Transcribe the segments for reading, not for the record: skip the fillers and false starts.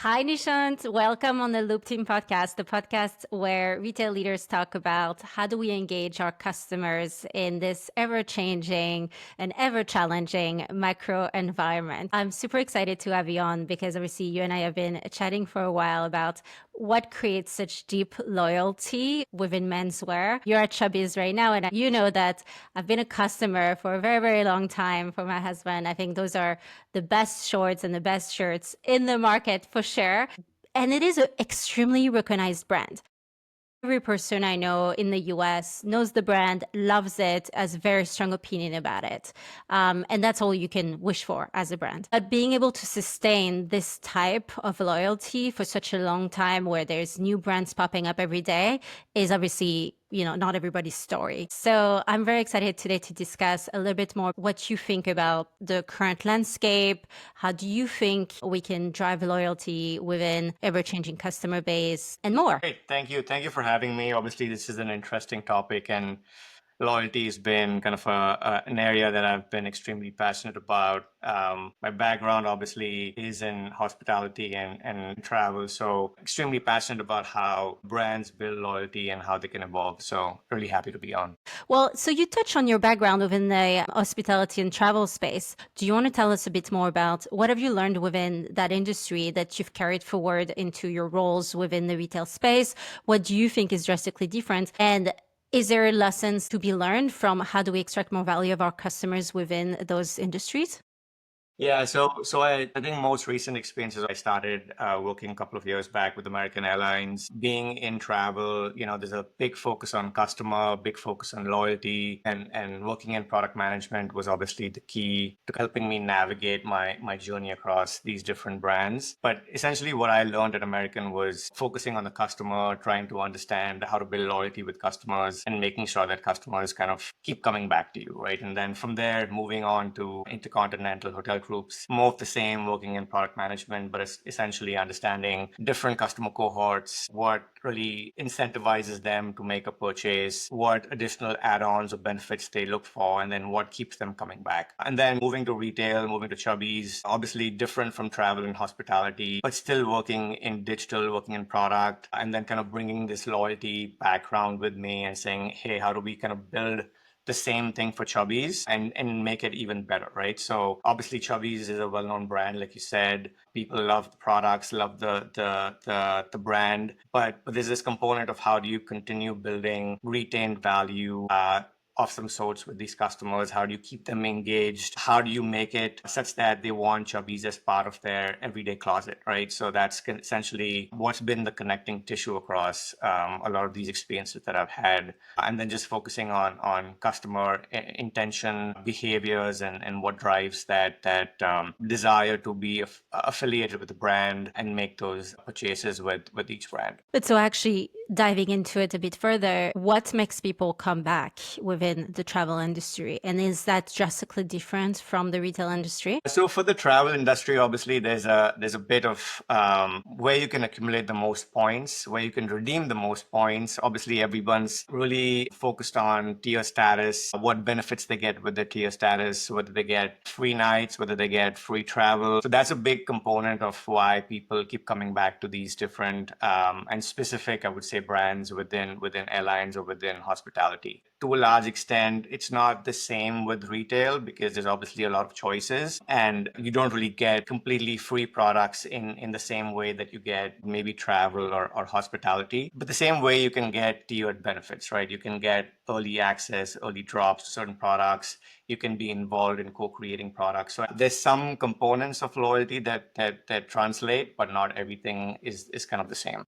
Hi, Nishant. Welcome on the Loop Team podcast, the podcast where retail leaders talk about how do we engage our customers in this ever changing and ever challenging macro environment. I'm super excited to have you on because obviously you and I have been chatting for a while about what creates such deep loyalty within menswear. You're at Chubbies right now, and you know that I've been a customer for a very, very long time for my husband. I think those are the best shorts and the best shirts in the market for sure. And it is an extremely recognized brand. Every person I know in the US knows the brand, loves it, has a very strong opinion about it. And that's all you can wish for as a brand. But being able to sustain this type of loyalty for such a long time where there's new brands popping up every day is obviously not everybody's story. So I'm very excited today to discuss a little bit more what you think about the current landscape. How do you think we can drive loyalty within ever-changing customer base and more? Great. Thank you. Thank you for having me. Obviously, this is an interesting topic, and loyalty has been kind of an area that I've been extremely passionate about. My background obviously is in hospitality and travel, so extremely passionate about how brands build loyalty and how they can evolve. So really happy to be on. Well, so you touch on your background within the hospitality and travel space. Do you want to tell us a bit more about what have you learned within that industry that you've carried forward into your roles within the retail space? What do you think is drastically different? And is there lessons to be learned from how do we extract more value of our customers within those industries? Yeah, so I think most recent experiences I started working a couple of years back with American Airlines. Being in travel, there's a big focus on customer, big focus on loyalty, and working in product management was obviously the key to helping me navigate my journey across these different brands. But essentially, what I learned at American was focusing on the customer, trying to understand how to build loyalty with customers, and making sure that customers kind of keep coming back to you, right? And then from there, moving on to intercontinental hotel groups, more of the same, working in product management, but it's essentially understanding different customer cohorts, what really incentivizes them to make a purchase, what additional add-ons or benefits they look for, and then what keeps them coming back. And then moving to retail, moving to Chubbies, obviously different from travel and hospitality, but still working in digital, working in product, and then kind of bringing this loyalty background with me and saying, hey, how do we kind of build the same thing for Chubbies and make it even better, right? So obviously Chubbies is a well-known brand, like you said. People love the products, love the brand, but there's this component of how do you continue building retained value of some sorts with these customers? How do you keep them engaged? How do you make it such that they want Chubbies as part of their everyday closet, right? So that's essentially what's been the connecting tissue across a lot of these experiences that I've had. And then just focusing on customer intention, behaviors, and what drives that desire to be affiliated with the brand and make those purchases with each brand. But so actually diving into it a bit further, what makes people come back within the travel industry? And is that drastically different from the retail industry? So for the travel industry, obviously there's a bit of where you can accumulate the most points, where you can redeem the most points. Obviously, everyone's really focused on tier status, what benefits they get with the tier status, whether they get free nights, whether they get free travel. So that's a big component of why people keep coming back to these different and specific, I would say, brands within airlines or within hospitality. To a large extent, it's not the same with retail because there's obviously a lot of choices and you don't really get completely free products in the same way that you get maybe travel or hospitality. But the same way you can get tiered benefits, right? You can get early access, early drops to certain products. You can be involved in co-creating products. So there's some components of loyalty that translate, but not everything is kind of the same.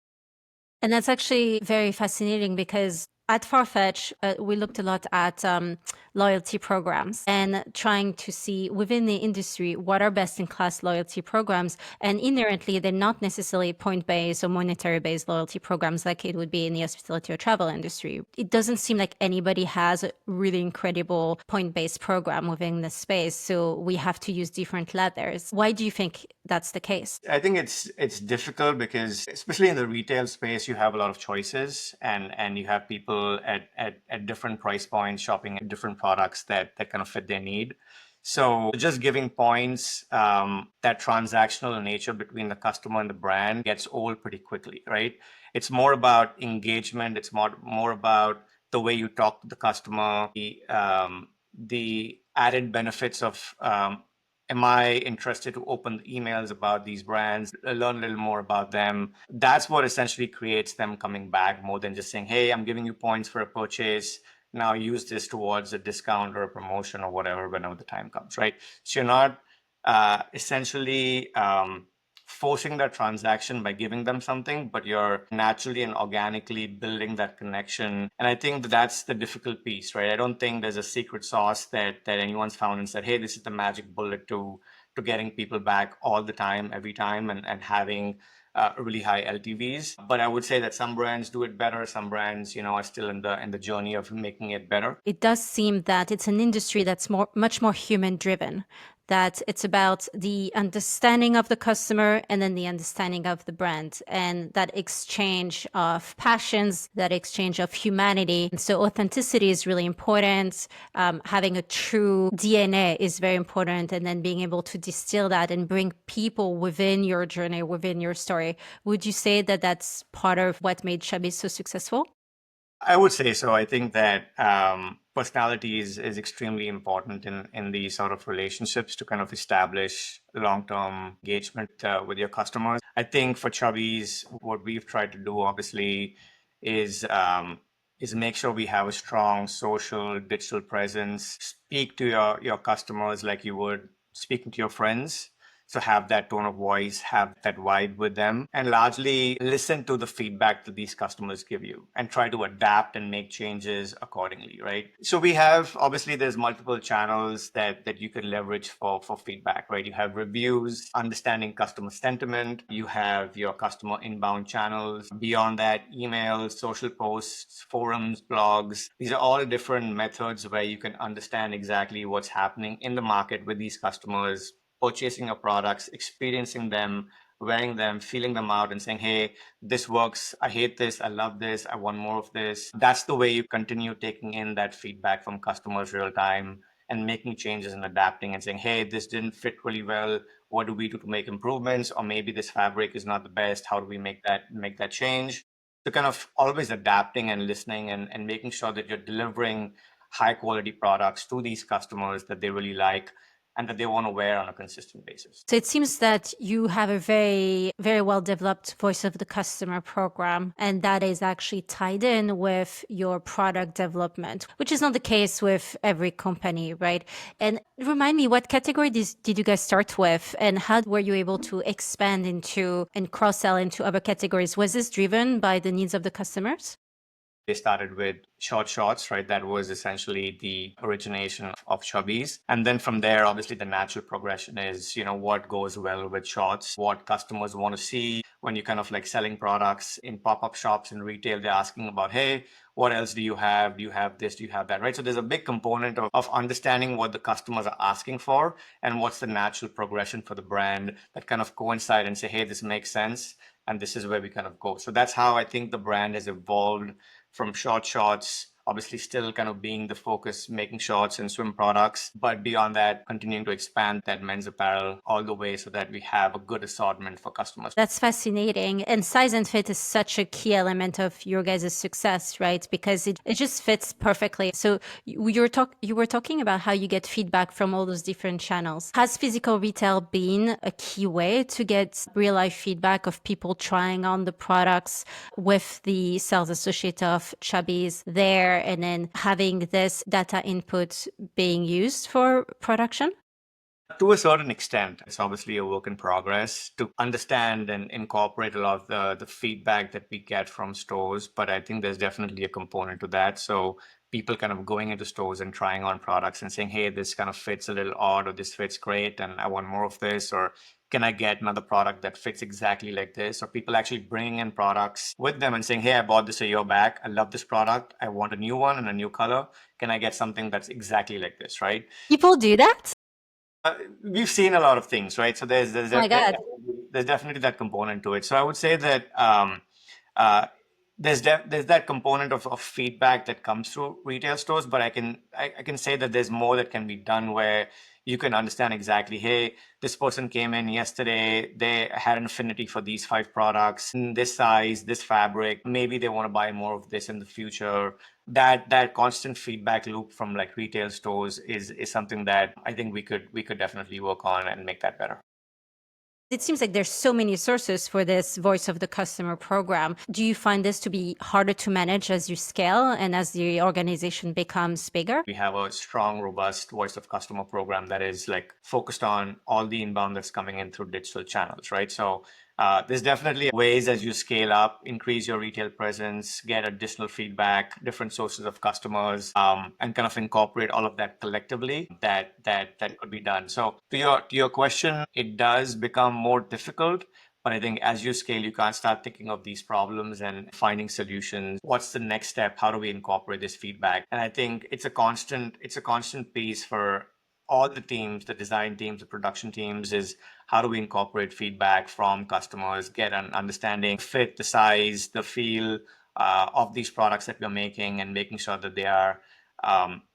And that's actually very fascinating because at Farfetch, we looked a lot at loyalty programs and trying to see within the industry what are best in class loyalty programs. And inherently, they're not necessarily point based or monetary based loyalty programs like it would be in the hospitality or travel industry. It doesn't seem like anybody has a really incredible point based program within the space. So we have to use different ladders. Why do you think that's the case? I think it's difficult because especially in the retail space, you have a lot of choices and you have people at different price points shopping at different products that kind of fit their need. So just giving points, that transactional nature between the customer and the brand gets old pretty quickly, right? It's more about engagement. It's more about the way you talk to the customer, the added benefits of am I interested to open emails about these brands, learn a little more about them? That's what essentially creates them coming back more than just saying, hey, I'm giving you points for a purchase. Now use this towards a discount or a promotion or whatever whenever the time comes, right? So you're not essentially forcing that transaction by giving them something, but you're naturally and organically building that connection. And I think that's the difficult piece, right? I don't think there's a secret sauce that anyone's found and said, hey, this is the magic bullet to getting people back all the time, every time, and having really high LTVs. But I would say that some brands do it better. Some brands, are still in the journey of making it better. It does seem that it's an industry that's much more human driven, that it's about the understanding of the customer and then the understanding of the brand and that exchange of passions, that exchange of humanity. And so authenticity is really important. Having a true DNA is very important. And then being able to distill that and bring people within your journey, within your story. Would you say that that's part of what made Chubbies so successful? I would say so. I think that personality is extremely important in these sort of relationships to kind of establish long-term engagement with your customers. I think for Chubbies, what we've tried to do obviously is make sure we have a strong social digital presence. Speak to your customers like you would speaking to your friends. So have that tone of voice, have that vibe with them, and largely listen to the feedback that these customers give you and try to adapt and make changes accordingly, right? So we have, obviously, there's multiple channels that you could leverage for feedback, right? You have reviews, understanding customer sentiment, you have your customer inbound channels. Beyond that, emails, social posts, forums, blogs. These are all different methods where you can understand exactly what's happening in the market with these customers, purchasing your products, experiencing them, wearing them, feeling them out, and saying, hey, this works. I hate this. I love this. I want more of this. That's the way you continue taking in that feedback from customers real time and making changes and adapting and saying, hey, this didn't fit really well. What do we do to make improvements? Or maybe this fabric is not the best. How do we make that change? So kind of always adapting and listening and making sure that you're delivering high quality products to these customers that they really like and that they want to wear on a consistent basis. So it seems that you have a very, very well developed voice of the customer program, and that is actually tied in with your product development, which is not the case with every company, right? And remind me, what category did you guys start with, and how were you able to expand into and cross sell into other categories? Was this driven by the needs of the customers? They started with short shorts, right? That was essentially the origination of Chubbies. And then from there, obviously, the natural progression is, what goes well with shorts, what customers want to see when you're kind of like selling products in pop-up shops and retail. They're asking about, hey, what else do you have? Do you have this? Do you have that? Right. So there's a big component of understanding what the customers are asking for and what's the natural progression for the brand that kind of coincide and say, hey, this makes sense. And this is where we kind of go. So that's how I think the brand has evolved from short shorts, obviously still kind of being the focus, making shorts and swim products. But beyond that, continuing to expand that men's apparel all the way so that we have a good assortment for customers. That's fascinating. And size and fit is such a key element of your guys' success, right? Because it just fits perfectly. So you were talking about how you get feedback from all those different channels. Has physical retail been a key way to get real life feedback of people trying on the products with the sales associate of Chubbies there and then having this data input being used for production? To a certain extent, it's obviously a work in progress to understand and incorporate a lot of the feedback that we get from stores. But I think there's definitely a component to that. So people kind of going into stores and trying on products and saying, hey, this kind of fits a little odd, or this fits great, and I want more of this, or can I get another product that fits exactly like this? Or people actually bringing in products with them and saying, hey, I bought this a year back. I love this product. I want a new one and a new color. Can I get something that's exactly like this, right? People do that? We've seen a lot of things, right? So Oh my God. there's definitely that component to it. So I would say that uh, there's that component of feedback that comes through retail stores, but I can say that there's more that can be done where you can understand exactly, hey, this person came in yesterday, they had an affinity for these 5 products, in this size, this fabric, maybe they want to buy more of this in the future. That constant feedback loop from like retail stores is something that I think we could definitely work on and make that better. It seems like there's so many sources for this voice of the customer program. Do you find this to be harder to manage as you scale and as the organization becomes bigger? We have a strong, robust voice of customer program that is like focused on all the inbound that's coming in through digital channels, right? So there's definitely ways as you scale up, increase your retail presence, get additional feedback, different sources of customers, and kind of incorporate all of that collectively. That could be done. So to your question, it does become more difficult. But I think as you scale, you can't start thinking of these problems and finding solutions. What's the next step? How do we incorporate this feedback? And I think it's a constant piece for all the teams, the design teams, the production teams, is how do we incorporate feedback from customers, get an understanding, fit, the size, the feel of these products that we're making, and making sure that they are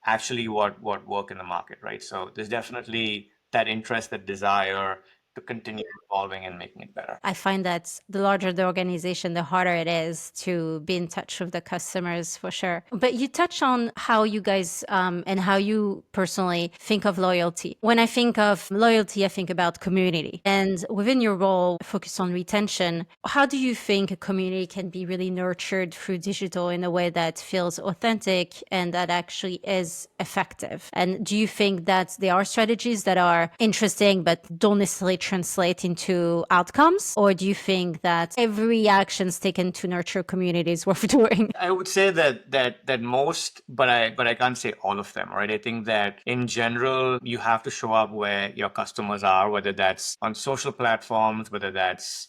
actually what work in the market, right? So there's definitely that interest, that desire to continue evolving and making it better. I find that the larger the organization, the harder it is to be in touch with the customers for sure. But you touch on how you guys and how you personally think of loyalty. When I think of loyalty, I think about community. And within your role, focus on retention, how do you think a community can be really nurtured through digital in a way that feels authentic and that actually is effective? And do you think that there are strategies that are interesting but don't necessarily translate into outcomes? Or do you think that every action's taken to nurture communities worth doing? I would say that most, but I can't say all of them, right? I think that in general, you have to show up where your customers are, whether that's on social platforms, whether that's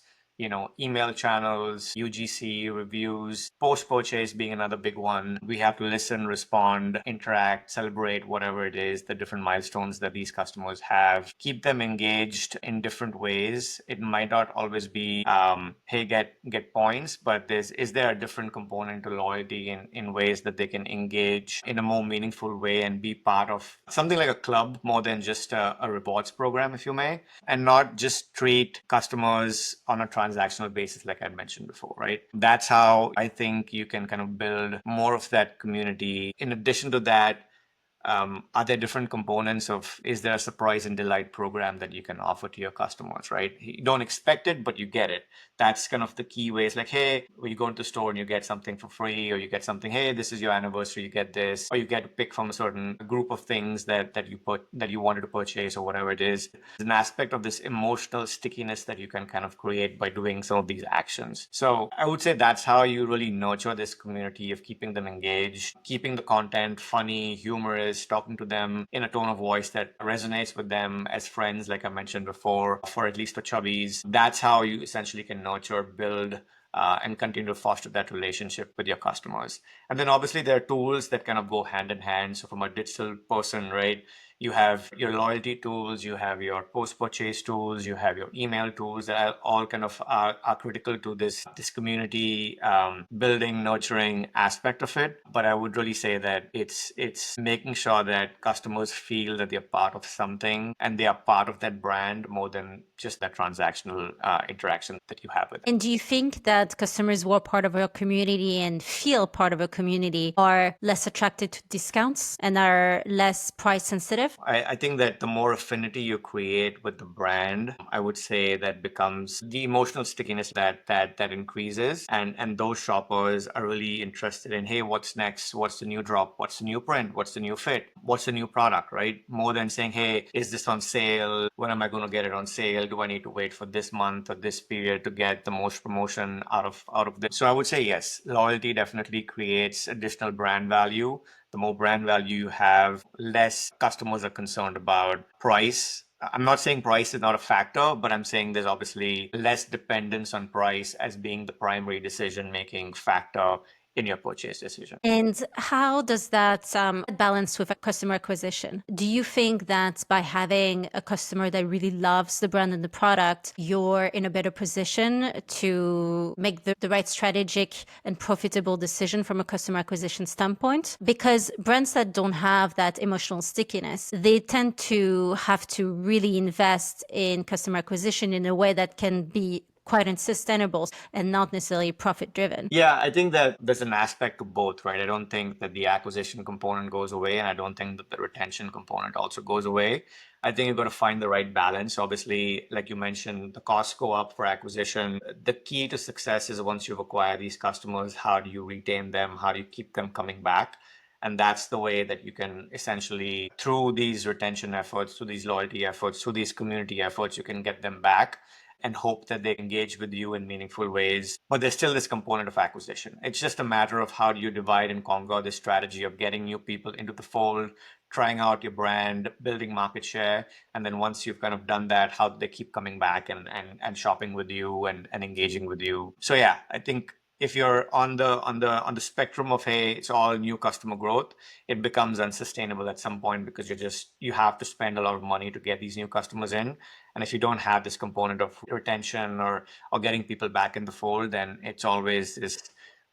email channels, UGC reviews, post purchase being another big one. We have to listen, respond, interact, celebrate whatever it is, the different milestones that these customers have, keep them engaged in different ways. It might not always be, hey, get points, but is there a different component to loyalty in ways that they can engage in a more meaningful way and be part of something like a club more than just a rewards program, if you may, and not just treat customers on a transactional basis, like I mentioned before, right? That's how I think you can kind of build more of that community. In addition to that, are there different components of, is there a surprise and delight program that you can offer to your customers, right? You don't expect it, but you get it. That's kind of the key way. It's like, hey, when you go into the store and you get something for free, or you get something, hey, this is your anniversary, you get this, or you get to pick from a certain group of things that you wanted to purchase, or whatever it is. There's an aspect of this emotional stickiness that you can kind of create by doing some of these actions. So I would say that's how you really nurture this community, of keeping them engaged, keeping the content funny, humorous, talking to them in a tone of voice that resonates with them as friends, like I mentioned before, for at least for Chubbies. That's how you essentially can nurture, build, and continue to foster that relationship with your customers. And then obviously there are tools that kind of go hand in hand. So from a digital person, right, you have your loyalty tools, you have your post-purchase tools, you have your email tools that are all kind of are critical to this community building, nurturing aspect of it. But I would really say that it's making sure that customers feel that they're part of something and they are part of that brand more than just that transactional interaction that you have with them. And do you think that customers who are part of a community and feel part of a community are less attracted to discounts and are less price sensitive? I think that the more affinity you create with the brand, I would say that becomes the emotional stickiness that increases, and those shoppers are really interested in, hey, what's next? What's the new drop? What's the new print? What's the new fit? What's the new product? Right? More than saying, hey, is this on sale? When am I going to get it on sale? Do I need to wait for this month or this period to get the most promotion out of this? So I would say yes, loyalty definitely creates additional brand value. The more brand value you have, less customers are concerned about price. I'm not saying price is not a factor, but I'm saying there's obviously less dependence on price as being the primary decision-making factor in your purchase decision. And how does that balance with a customer acquisition? Do you think that by having a customer that really loves the brand and the product, you're in a better position to make the right strategic and profitable decision from a customer acquisition standpoint? Because brands that don't have that emotional stickiness, they tend to have to really invest in customer acquisition in a way that can be quite unsustainable and not necessarily profit driven. Yeah, I think that there's an aspect to both, right? I don't think that the acquisition component goes away, and I don't think that the retention component also goes away. I think you've got to find the right balance. Obviously, like you mentioned, the costs go up for acquisition. The key to success is once you've acquired these customers, how do you retain them? How do you keep them coming back? And that's the way that you can essentially, through these retention efforts, through these loyalty efforts, through these community efforts, you can get them back and hope that they engage with you in meaningful ways. But there's still this component of acquisition. It's just a matter of how do you divide and conquer this strategy of getting new people into the fold, trying out your brand, building market share. And then once you've kind of done that, how do they keep coming back and shopping with you and engaging with you? So yeah, I think if you're on the spectrum of, hey, it's all new customer growth, it becomes unsustainable at some point because you have to spend a lot of money to get these new customers in. And if you don't have this component of retention or getting people back in the fold, then it's always this,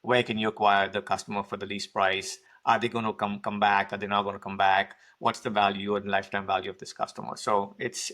where can you acquire the customer for the least price? Are they going to come back? Are they not going to come back? What's the value and lifetime value of this customer? So it's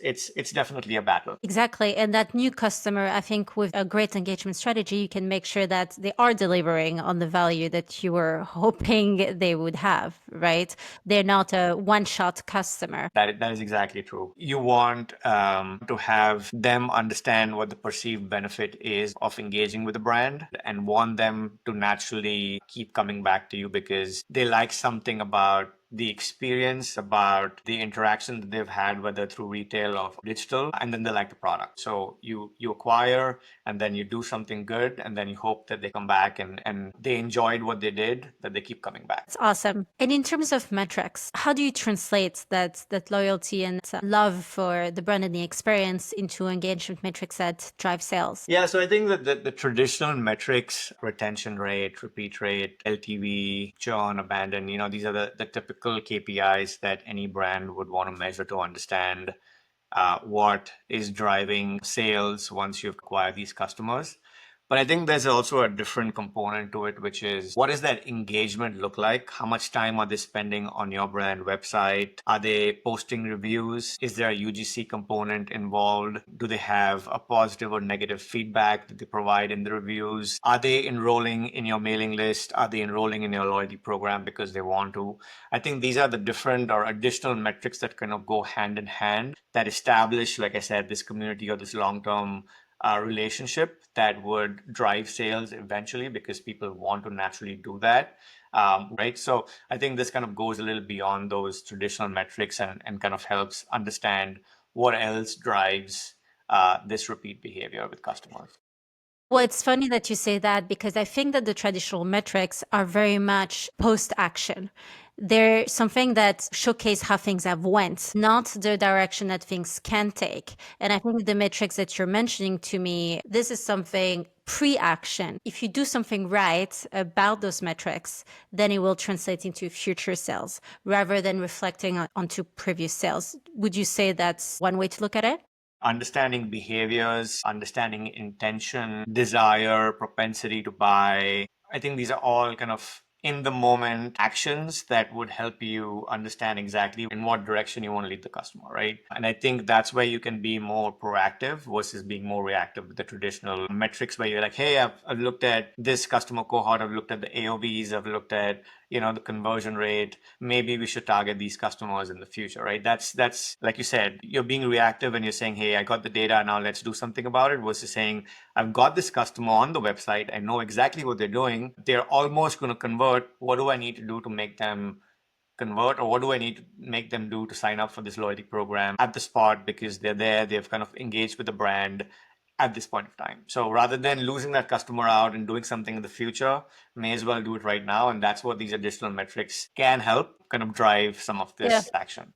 definitely a battle. Exactly. And that new customer, I think with a great engagement strategy, you can make sure that they are delivering on the value that you were hoping they would have, right? They're not a one-shot customer. That is exactly true. You want to have them understand what the perceived benefit is of engaging with the brand and want them to naturally keep coming back to you because they like something about the experience, about the interaction that they've had, whether through retail or digital, and then they like the product. So you acquire and then you do something good and then you hope that they come back and they enjoyed what they did, that they keep coming back. It's awesome. And in terms of metrics, how do you translate that loyalty and love for the brand and the experience into engagement metrics that drive sales? Yeah, so I think that the traditional metrics, retention rate, repeat rate, LTV, churn, abandon, these are the typical KPIs that any brand would want to measure to understand what is driving sales once you've acquired these customers. But I think there's also a different component to it, which is what does that engagement look like? How much time are they spending on your brand website? Are they posting reviews? Is there a UGC component involved? Do they have a positive or negative feedback that they provide in the reviews? Are they enrolling in your mailing list? Are they enrolling in your loyalty program because they want to? I think these are the different or additional metrics that kind of go hand in hand that establish, like I said, this community or this long-term relationship that would drive sales eventually because people want to naturally do that. Right. So I think this kind of goes a little beyond those traditional metrics and kind of helps understand what else drives this repeat behavior with customers. Well, it's funny that you say that because I think that the traditional metrics are very much post-action. They're something that showcase how things have went, not the direction that things can take. And I think the metrics that you're mentioning to me, this is something pre-action. If you do something right about those metrics, then it will translate into future sales rather than reflecting onto previous sales. Would you say that's one way to look at it? Understanding behaviors, understanding intention, desire, propensity to buy. I think these are all kind of in the moment actions that would help you understand exactly in what direction you want to lead the customer, right? And I think that's where you can be more proactive versus being more reactive with the traditional metrics where you're like, hey, I've looked at this customer cohort, I've looked at the AOVs, I've looked at the conversion rate. Maybe we should target these customers in the future, right? That's like you said, you're being reactive and you're saying, hey, I got the data, now let's do something about it, versus saying, I've got this customer on the website, I know exactly what they're doing, they're almost going to convert. What do I need to do to make them convert, or what do I need to make them do to sign up for this loyalty program at the spot because they're there, they've kind of engaged with the brand at this point of time. So rather than losing that customer out and doing something in the future, may as well do it right now. And that's what these additional metrics can help kind of drive some of this action.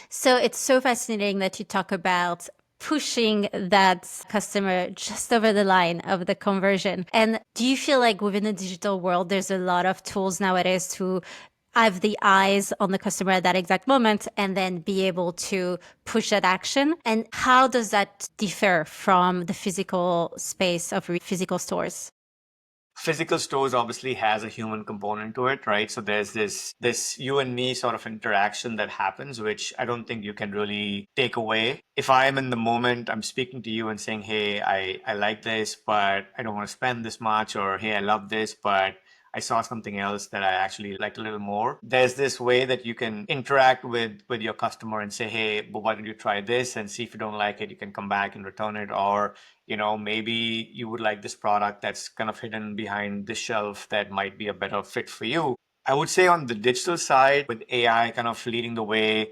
So it's so fascinating that you talk about pushing that customer just over the line of the conversion. And do you feel like within the digital world, there's a lot of tools nowadays to have the eyes on the customer at that exact moment and then be able to push that action? And how does that differ from the physical space of physical stores? Physical stores obviously has a human component to it, right? So there's this you and me sort of interaction that happens, which I don't think you can really take away. If I'm in the moment, I'm speaking to you and saying, hey, I like this, but I don't want to spend this much, or hey, I love this, but I saw something else that I actually liked a little more. There's this way that you can interact with your customer and say, hey, but why don't you try this and see if you don't like it, you can come back and return it, or maybe you would like this product that's kind of hidden behind the shelf that might be a better fit for you. I would say on the digital side, with AI kind of leading the way,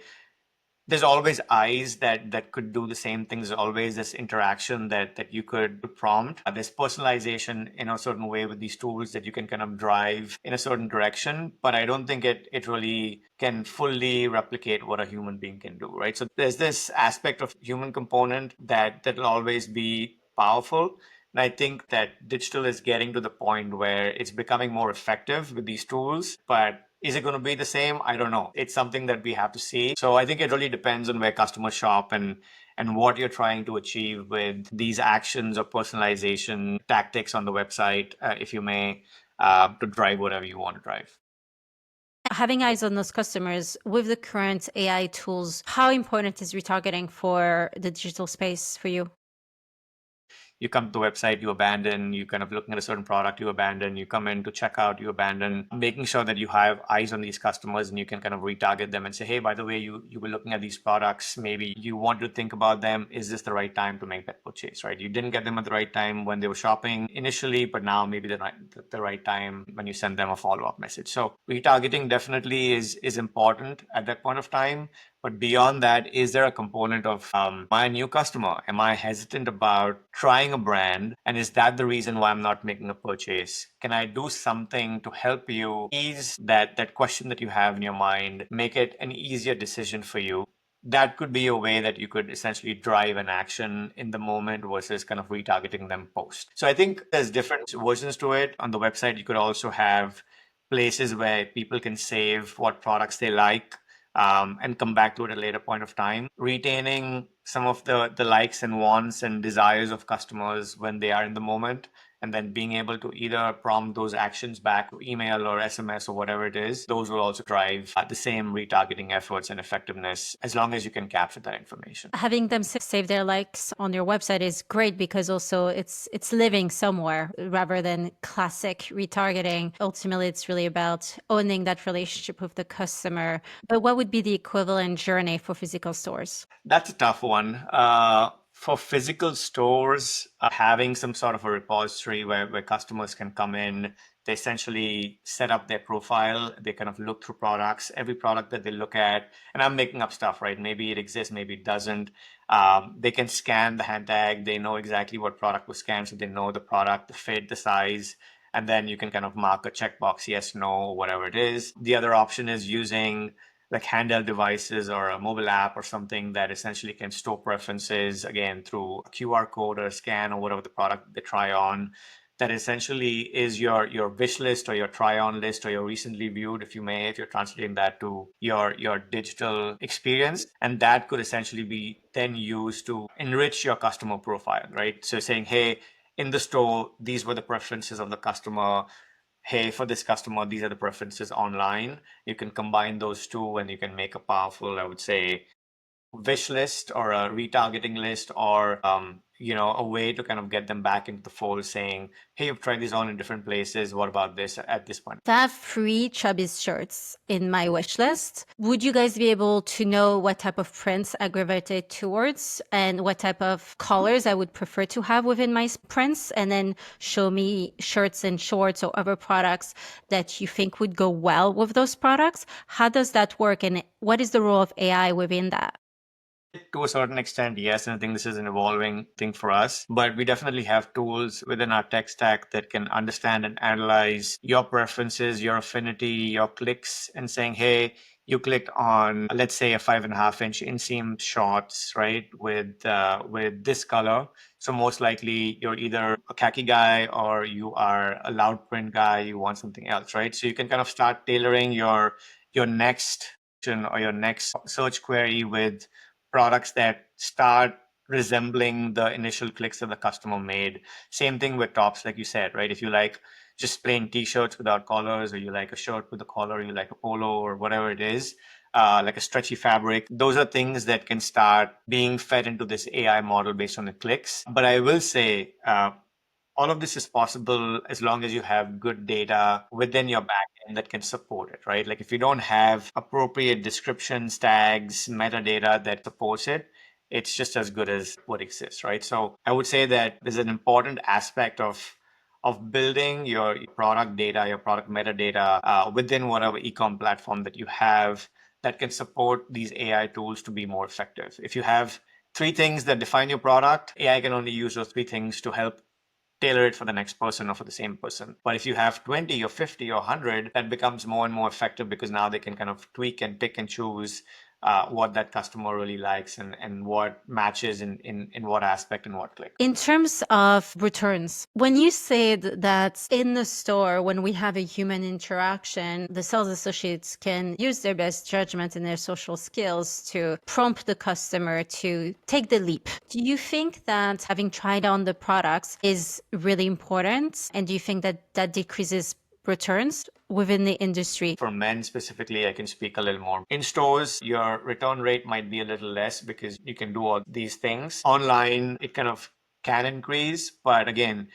there's always eyes that could do the same things. There's always this interaction that you could prompt. There's personalization in a certain way with these tools that you can kind of drive in a certain direction, but I don't think it really can fully replicate what a human being can do, right? So there's this aspect of human component that'll always be powerful. And I think that digital is getting to the point where it's becoming more effective with these tools, but is it going to be the same? I don't know. It's something that we have to see. So I think it really depends on where customers shop and what you're trying to achieve with these actions or personalization tactics on the website, if you may, to drive whatever you want to drive. Having eyes on those customers with the current AI tools, how important is retargeting for the digital space for you? You come to the website, you abandon, you kind of looking at a certain product, you abandon, you come in to check out, you abandon, making sure that you have eyes on these customers and you can kind of retarget them and say, hey, by the way, you were looking at these products, maybe you want to think about them. Is this the right time to make that purchase, right? You didn't get them at the right time when they were shopping initially, but now maybe the right time when you send them a follow-up message. So retargeting definitely is important at that point of time. But beyond that, is there a component of my new customer? Am I hesitant about trying a brand? And is that the reason why I'm not making a purchase? Can I do something to help you ease that question that you have in your mind, make it an easier decision for you? That could be a way that you could essentially drive an action in the moment versus kind of retargeting them post. So I think there's different versions to it. On the website, you could also have places where people can save what products they like, and come back to it at a later point of time, retaining some of the likes and wants and desires of customers when they are in the moment, and then being able to either prompt those actions back to email or SMS or whatever it is. Those will also drive the same retargeting efforts and effectiveness as long as you can capture that information. Having them save their likes on your website is great because also it's living somewhere rather than classic retargeting. Ultimately, it's really about owning that relationship with the customer. But what would be the equivalent journey for physical stores? That's a tough one. For physical stores, having some sort of a repository where customers can come in, they essentially set up their profile, they kind of look through products, every product that they look at, and I'm making up stuff, right? Maybe it exists, maybe it doesn't. They can scan the hand tag, they know exactly what product was scanned, so they know the product, the fit, the size, and then you can kind of mark a checkbox, yes, no, whatever it is. The other option is using like handheld devices or a mobile app or something that essentially can store preferences again through a QR code or a scan or whatever the product they try on. That essentially is your wish list or your try on list or your recently viewed, if you may, if you're translating that to your digital experience. And that could essentially be then used to enrich your customer profile, right? So saying, hey, in the store, these were the preferences of the customer. Hey, for this customer, these are the preferences online. You can combine those two and you can make a powerful, I would say, wish list or a retargeting list, or a way to kind of get them back into the fold saying, hey, you've tried these on in different places, what about this at this point? I have 3 Chubbies shirts in my wish list. Would you guys be able to know what type of prints I gravitate towards and what type of colors I would prefer to have within my prints, and then show me shirts and shorts or other products that you think would go well with those products? How does that work, and what is the role of AI within that? To a certain extent, yes, and I think this is an evolving thing for us. But we definitely have tools within our tech stack that can understand and analyze your preferences, your affinity, your clicks, and saying, hey, you clicked on, let's say, a 5.5-inch inseam shorts, right, with this color. So most likely you're either a khaki guy or you are a loud print guy. You want something else, right? So you can kind of start tailoring your next or your next search query with products that start resembling the initial clicks that the customer made. Same thing with tops, like you said, right? If you like just plain t-shirts without collars, or you like a shirt with a collar, or you like a polo or whatever it is, like a stretchy fabric, those are things that can start being fed into this AI model based on the clicks. But I will say, all of this is possible as long as you have good data within your backend that can support it, right? Like if you don't have appropriate descriptions, tags, metadata that supports it, it's just as good as what exists, right? So I would say that there's an important aspect of building your product data, your product metadata within whatever e-com platform that you have that can support these AI tools to be more effective. If you have three things that define your product, AI can only use those three things to help tailor it for the next person or for the same person. But if you have 20 or 50 or 100, that becomes more and more effective because now they can kind of tweak and pick and choose what that customer really likes and what matches in what aspect and what click. In terms of returns, when you said that in the store, when we have a human interaction, the sales associates can use their best judgment and their social skills to prompt the customer to take the leap. Do you think that having tried on the products is really important? And do you think that that decreases returns within the industry? For men specifically, I can speak a little more. In stores, your return rate might be a little less because you can do all these things. Online, it kind of can increase. But again,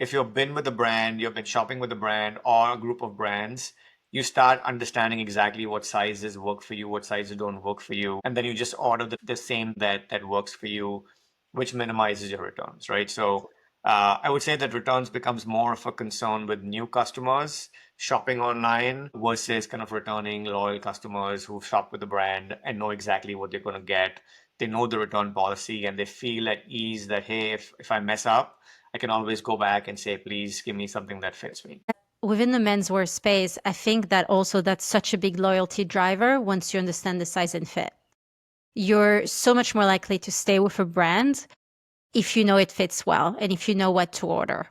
if you've been with the brand, you've been shopping with the brand or a group of brands, you start understanding exactly what sizes work for you, what sizes don't work for you. And then you just order the same that works for you, which minimizes your returns, right? So I would say that returns becomes more of a concern with new customers shopping online versus kind of returning loyal customers who shop with the brand and know exactly what they're going to get. They know the return policy and they feel at ease that, hey, if I mess up, I can always go back and say, please give me something that fits me. Within the menswear space, I think that also that's such a big loyalty driver once you understand the size and fit. You're so much more likely to stay with a brand if you know it fits well and if you know what to order.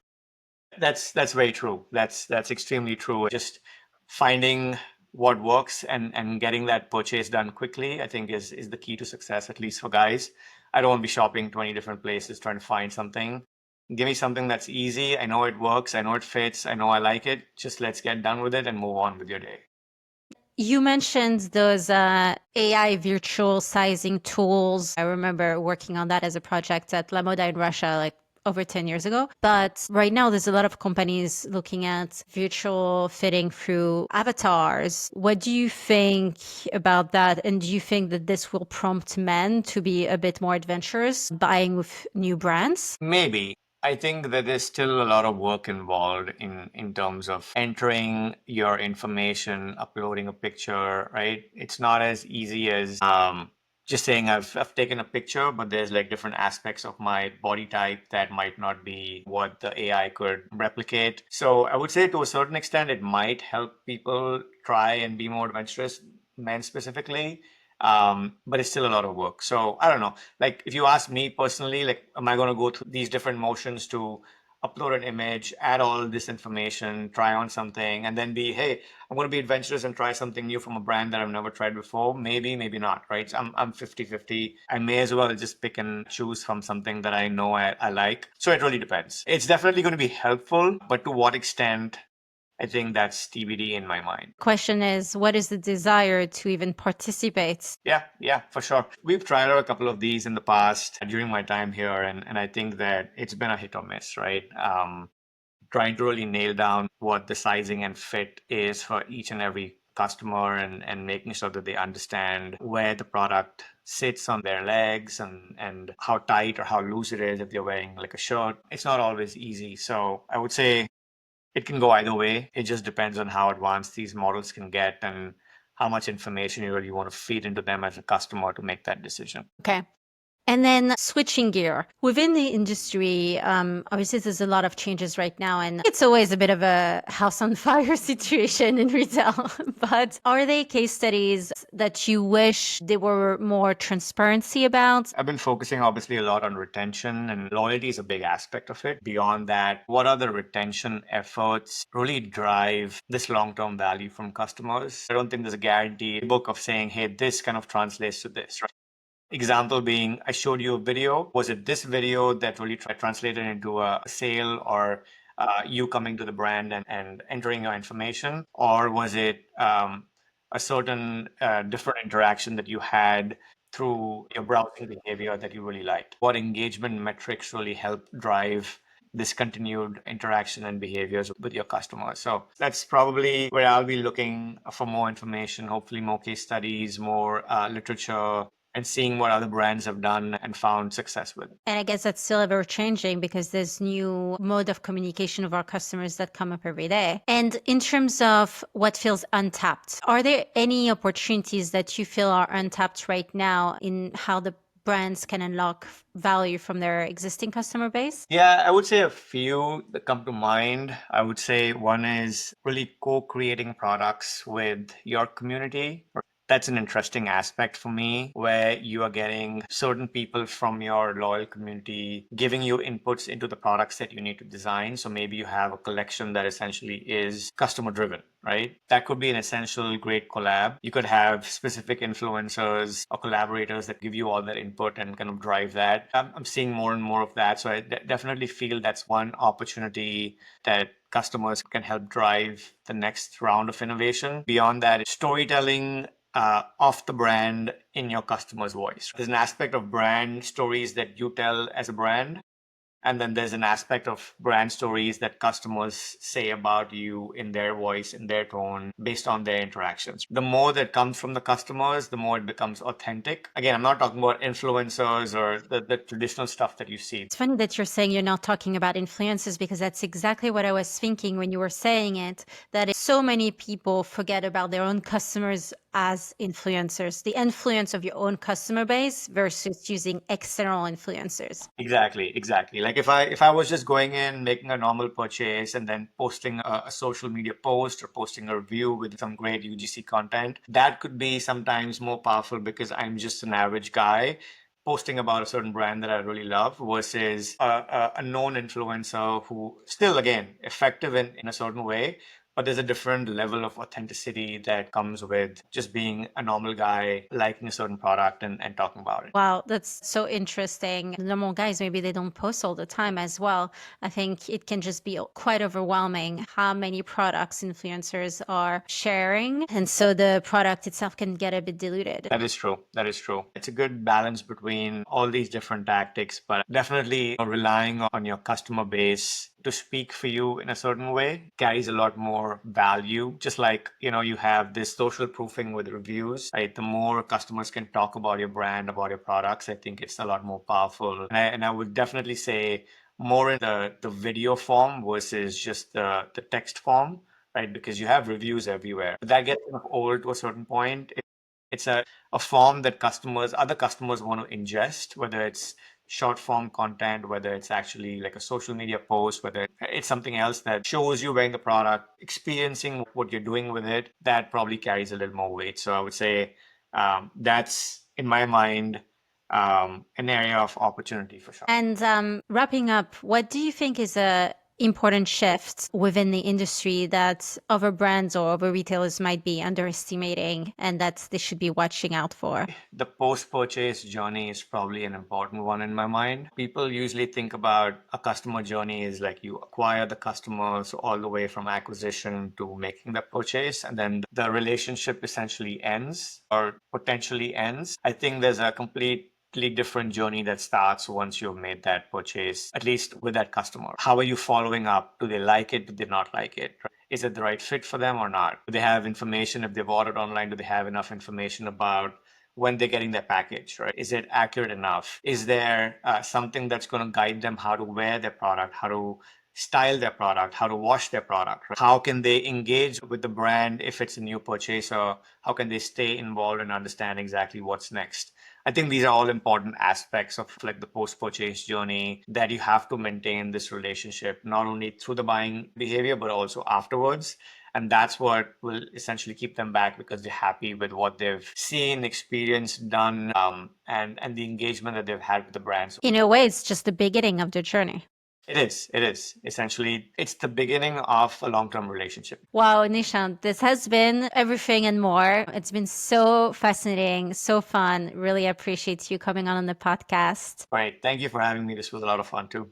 That's very true. That's extremely true. Just finding what works and getting that purchase done quickly, I think is the key to success, at least for guys. I don't want to be shopping 20 different places trying to find something. Give me something that's easy. I know it works. I know it fits. I know I like it. Just let's get done with it and move on with your day. You mentioned those AI virtual sizing tools. I remember working on that as a project at La Moda in Russia, like over 10 years ago. But right now, there's a lot of companies looking at virtual fitting through avatars. What do you think about that? And do you think that this will prompt men to be a bit more adventurous, buying with new brands? Maybe. I think that there's still a lot of work involved in terms of entering your information, uploading a picture, right? It's not as easy as just saying I've taken a picture, but there's like different aspects of my body type that might not be what the AI could replicate. So I would say to a certain extent, it might help people try and be more adventurous, men specifically. But it's still a lot of work. So I don't know. Like if you ask me personally, like, am I going to go through these different motions to upload an image, add all this information, try on something, and then be, hey, I'm going to be adventurous and try something new from a brand that I've never tried before? Maybe, maybe not, right? So I'm 50-50. I may as well just pick and choose from something that I know I like. So it really depends. It's definitely going to be helpful, but to what extent? I think that's TBD in my mind. Question is, what is the desire to even participate? Yeah, for sure. We've tried out a couple of these in the past during my time here, and I think that it's been a hit or miss, right? Trying to really nail down what the sizing and fit is for each and every customer and making sure that they understand where the product sits on their legs and how tight or how loose it is if they're wearing like a shirt. It's not always easy. So I would say it can go either way. It just depends on how advanced these models can get and how much information you really want to feed into them as a customer to make that decision. Okay. And then switching gear within the industry, obviously there's a lot of changes right now, and it's always a bit of a house on fire situation in retail. But are they case studies that you wish there were more transparency about? I've been focusing obviously a lot on retention, and loyalty is a big aspect of it. Beyond that, what are the retention efforts really drive this long-term value from customers? I don't think there's a guarantee book of saying, hey, this kind of translates to this, right? Example being, I showed you a video. Was it this video that really translated into a sale, or you coming to the brand and entering your information? Or was it a certain different interaction that you had through your browsing behavior that you really liked? What engagement metrics really help drive this continued interaction and behaviors with your customers? So that's probably where I'll be looking for more information, hopefully more case studies, more literature, and seeing what other brands have done and found success with. And I guess that's still ever changing because there's new mode of communication of our customers that come up every day. And in terms of what feels untapped, are there any opportunities that you feel are untapped right now in how the brands can unlock value from their existing customer base? Yeah, I would say a few that come to mind. I would say one is really co-creating products with your community. That's an interesting aspect for me, where you are getting certain people from your loyal community giving you inputs into the products that you need to design. So maybe you have a collection that essentially is customer driven, right? That could be an essential great collab. You could have specific influencers or collaborators that give you all that input and kind of drive that. I'm seeing more and more of that. So I definitely feel that's one opportunity that customers can help drive the next round of innovation. Beyond that, storytelling of the brand in your customer's voice. There's an aspect of brand stories that you tell as a brand, and then there's an aspect of brand stories that customers say about you in their voice, in their tone, based on their interactions. The more that comes from the customers, the more it becomes authentic. Again, I'm not talking about influencers or the traditional stuff that you see. It's funny that you're saying you're not talking about influencers, because that's exactly what I was thinking when you were saying it, that so many people forget about their own customers as influencers, the influence of your own customer base versus using external influencers. Exactly. Like if I was just going in, making a normal purchase, and then posting a social media post or posting a review with some great UGC content, that could be sometimes more powerful because I'm just an average guy posting about a certain brand that I really love, versus a known influencer who still, again, effective in a certain way, but there's a different level of authenticity that comes with just being a normal guy liking a certain product and talking about it. Wow, that's so interesting. Normal guys, maybe they don't post all the time as well. I think it can just be quite overwhelming how many products influencers are sharing. And so the product itself can get a bit diluted. That is true. That is true. It's a good balance between all these different tactics, but definitely relying on your customer base to speak for you in a certain way carries a lot more value. Just like, you have this social proofing with reviews, right? The more customers can talk about your brand, about your products, I think it's a lot more powerful. And I would definitely say more in the video form versus just the text form, right? Because you have reviews everywhere. But that gets kind of old to a certain point. It's a form that other customers want to ingest, whether it's short form content, whether it's actually like a social media post, whether it's something else that shows you wearing the product, experiencing what you're doing with it, that probably carries a little more weight. So I would say that's, in my mind, an area of opportunity for sure. And wrapping up, what do you think is a important shift within the industry that other brands or other retailers might be underestimating and that they should be watching out for? The post-purchase journey is probably an important one in my mind. People usually think about a customer journey is like you acquire the customers all the way from acquisition to making the purchase, and then the relationship essentially ends or potentially ends. I think there's a completely different journey that starts once you've made that purchase, at least with that customer. How are you following up? Do they like it? Do they not like it? Is it the right fit for them or not? Do they have information? If they've ordered online, do they have enough information about when they're getting their package, right? Is it accurate enough? Is there something that's going to guide them how to wear their product, how to style their product, how to wash their product, right? How can they engage with the brand if it's a new purchaser? How can they stay involved and understand exactly what's next? I think these are all important aspects of like the post-purchase journey that you have to maintain this relationship, not only through the buying behavior, but also afterwards. And that's what will essentially keep them back because they're happy with what they've seen, experienced, done, and the engagement that they've had with the brand. So In a way, it's just the beginning of the journey. it is. It is. Essentially, it's the beginning of a long-term relationship. Wow, Nishant, this has been everything and more. It's been so fascinating, so fun. Really appreciate you coming on the podcast. Right. Thank you for having me. This was a lot of fun too.